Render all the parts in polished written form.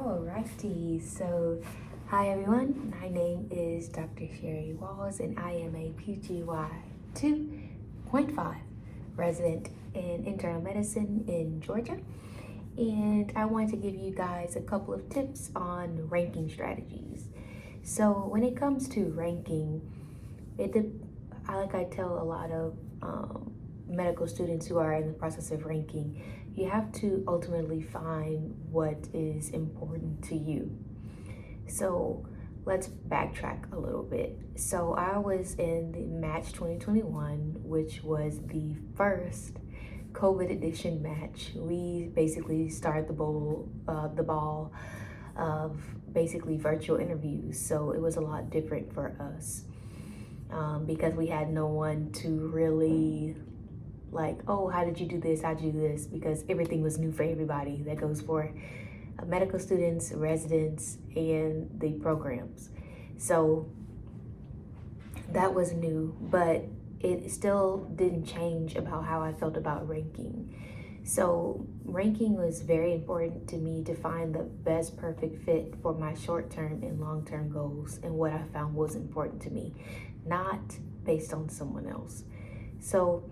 Alrighty, so hi everyone, my name is Dr. Sheri Walls and I am a PGY 2.5 resident in internal medicine in Georgia. And I wanted to give you guys a couple of tips on ranking strategies. So when it comes to ranking, I tell a lot of medical students who are in the process of ranking, you have to ultimately find what is important to you. So let's backtrack a little bit. So I was in the match 2021, which was the first COVID edition match. We basically started the ball of basically virtual interviews. So it was a lot different for us because we had no one to really oh, how did you do this? How'd you do this? Because everything was new for everybody. That goes for medical students, residents, and the programs. So that was new, but it still didn't change about how I felt about ranking. So ranking was very important to me to find the best perfect fit for my short-term and long-term goals and what I found was important to me, not based on someone else. So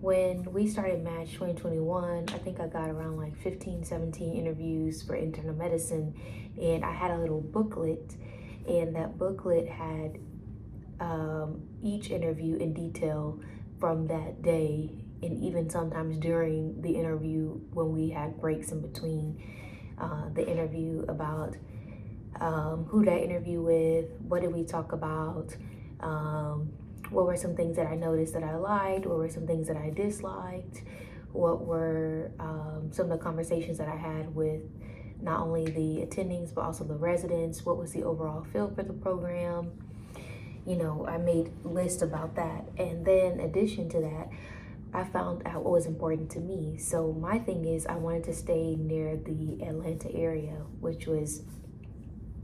when we started Match 2021, I think I got around 15, 17 interviews for internal medicine, and I had a little booklet, and that booklet had each interview in detail from that day, and even sometimes during the interview when we had breaks in between the interview about who did I interview with, what did we talk about, what were some things that I noticed that I liked, what were some things that I disliked, what were some of the conversations that I had with not only the attendings but also the residents, what was the overall feel for the program. I made lists about that, and then in addition to that, I found out what was important to me. So my thing is I wanted to stay near the Atlanta area, which was,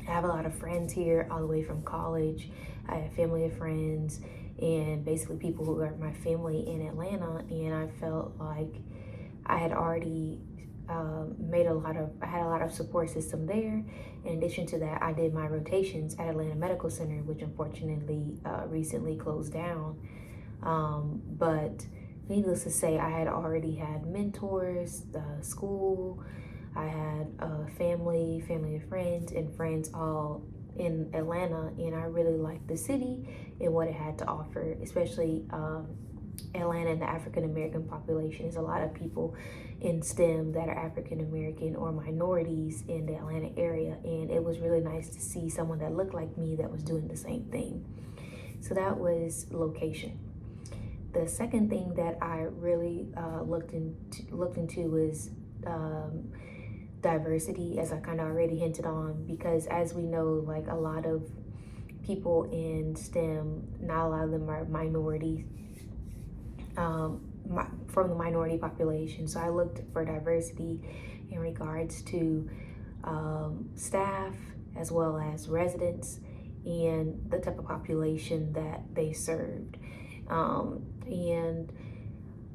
I have a lot of friends here all the way from college. I have family of friends and basically people who are my family in Atlanta, and I felt like I had already I had a lot of support system there. In addition to that, I did my rotations at Atlanta Medical Center, which unfortunately recently closed down. But needless to say, I had already had mentors, school, I had family of friends, and friends all in Atlanta, and I really liked the city and what it had to offer, especially Atlanta and the African American population. There's a lot of people in STEM that are African American or minorities in the Atlanta area, and it was really nice to see someone that looked like me that was doing the same thing. So that was location. The second thing that I really looked into was diversity, as I kind of already hinted on, because as we know, a lot of people in STEM, not a lot of them are minorities, from the minority population. So I looked for diversity in regards to staff as well as residents and the type of population that they served. And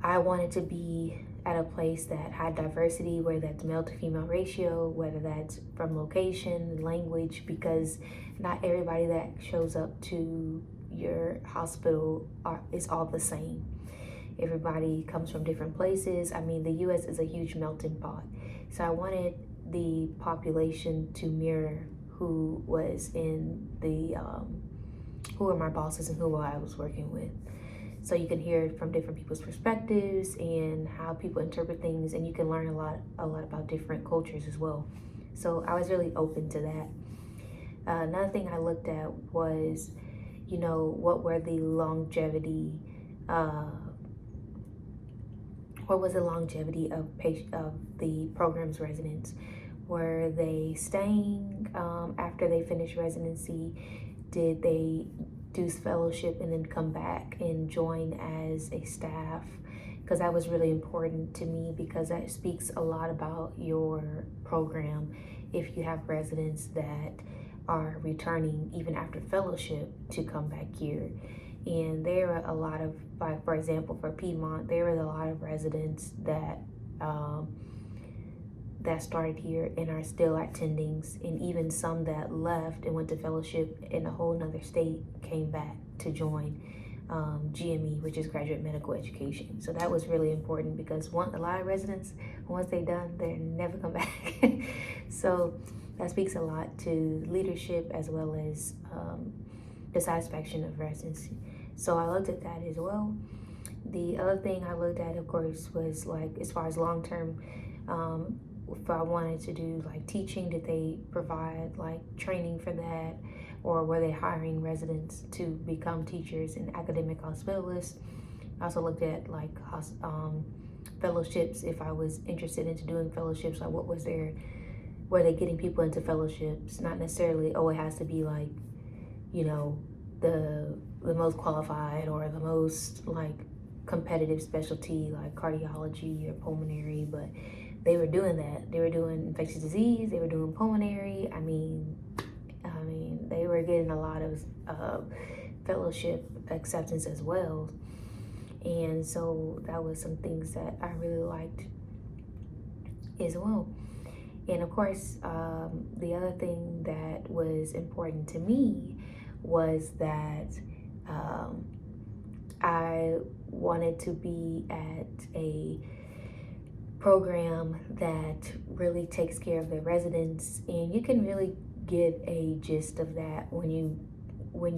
I wanted to be at a place that had diversity, whether that's male to female ratio, whether that's from location, language, because not everybody that shows up to your hospital is all the same. Everybody comes from different places. I mean, the US is a huge melting pot. So I wanted the population to mirror who was in the, who were my bosses and who I was working with. So you can hear it from different people's perspectives and how people interpret things, and you can learn a lot about different cultures as well. So I was really open to that. Another thing I looked at was, what were the longevity, of the program's residents? Were they staying after they finished residency? Did they do fellowship and then come back and join as a staff? Because that was really important to me, because that speaks a lot about your program if you have residents that are returning even after fellowship to come back here. And there were a lot of, for example, for Piedmont, there were a lot of residents that that started here and are still attendings, and even some that left and went to fellowship in a whole nother state came back to join GME, which is graduate medical education. So that was really important because a lot of residents, once they're done, they never come back. So that speaks a lot to leadership as well as the satisfaction of residency. So I looked at that as well. The other thing I looked at, of course, was like as far as long-term, if I wanted to do like teaching, did they provide like training for that? Or were they hiring residents to become teachers and academic hospitalists? I also looked at like fellowships, if I was interested into doing fellowships, like what was were they getting people into fellowships? Not necessarily, oh, it has to be like, you know, the most qualified or the most like competitive specialty like cardiology or pulmonary, but they were doing that. They were doing infectious disease, they were doing pulmonary. I mean, they were getting a lot of fellowship acceptance as well. And so that was some things that I really liked as well. And of course, the other thing that was important to me was that I wanted to be at a program that really takes care of the residents, and you can really get a gist of that when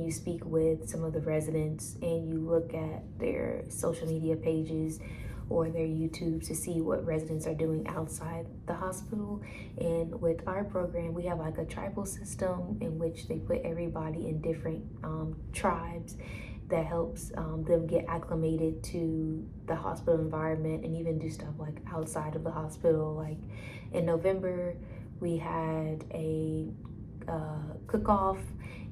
you speak with some of the residents and you look at their social media pages or their YouTube to see what residents are doing outside the hospital. And with our program, we have like a tribal system in which they put everybody in different tribes that helps them get acclimated to the hospital environment and even do stuff like outside of the hospital. Like in November, we had a cook-off,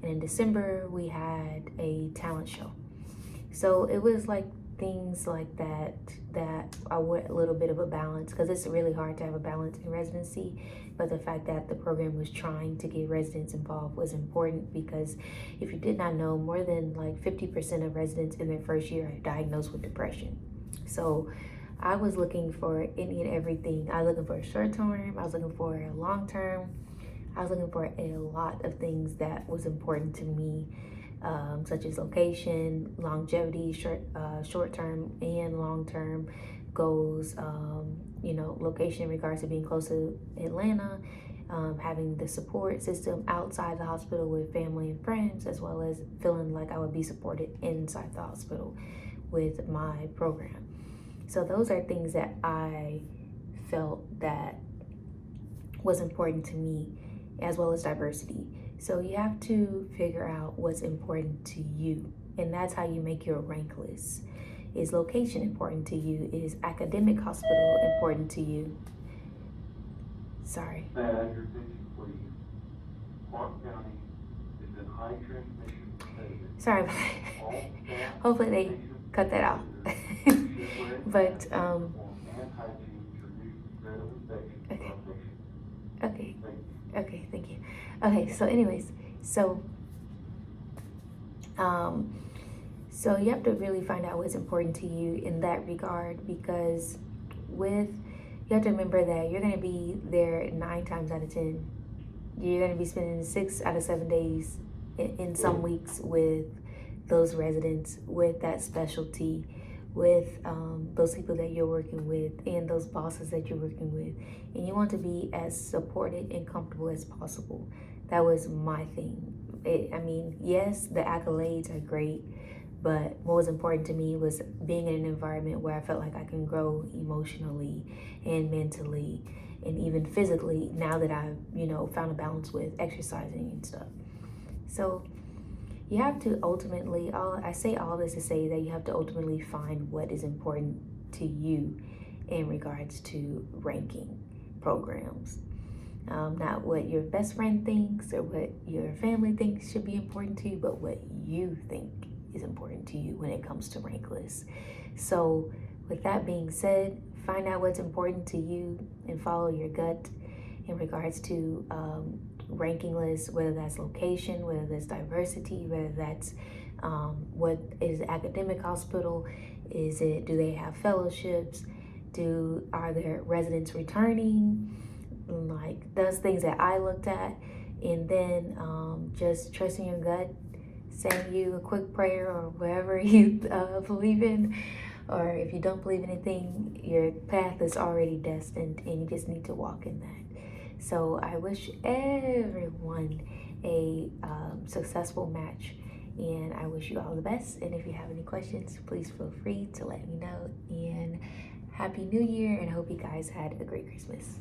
and in December, we had a talent show. So it was like things like that I want a little bit of a balance, because it's really hard to have a balance in residency. But the fact that the program was trying to get residents involved was important, because if you did not know, more than like 50% of residents in their first year are diagnosed with depression. So I was looking for any and everything. I was looking for a short term, I was looking for a long term, I was looking for a lot of things that was important to me, such as location, longevity, short-term and long-term goals, location in regards to being close to Atlanta, having the support system outside the hospital with family and friends, as well as feeling like I would be supported inside the hospital with my program. So those are things that I felt that was important to me, as well as diversity. So you have to figure out what's important to you, and that's how you make your rank list. Is location important to you? Is academic hospital important to you? Sorry. May I add your attention, please? Clark County is in high transmission state. Sorry, hopefully they cut that out. But okay, thank you. Okay, so anyways, so you have to really find out what's important to you in that regard, because you have to remember that you're going to be there 9 times out of 10. You're going to be spending 6 out of 7 days in some weeks with those residents, with that specialty, with those people that you're working with and those bosses that you're working with. And you want to be as supported and comfortable as possible. That was my thing. Yes, the accolades are great, but what was important to me was being in an environment where I felt like I can grow emotionally and mentally and even physically, now that I've, found a balance with exercising and stuff. So you have to ultimately, I say all this to say that you have to ultimately find what is important to you in regards to ranking programs. Not what your best friend thinks or what your family thinks should be important to you, but what you think is important to you when it comes to rank lists. So with that being said, find out what's important to you and follow your gut in regards to ranking lists, whether that's location, whether that's diversity, whether that's what is academic hospital, do they have fellowships, are there residents returning, like those things that I looked at, and then just trusting your gut, saying you a quick prayer or whatever you believe in, or if you don't believe anything, your path is already destined and you just need to walk in that. So I wish everyone a successful match, and I wish you all the best. And if you have any questions, please feel free to let me know. And Happy New Year, and I hope you guys had a great Christmas.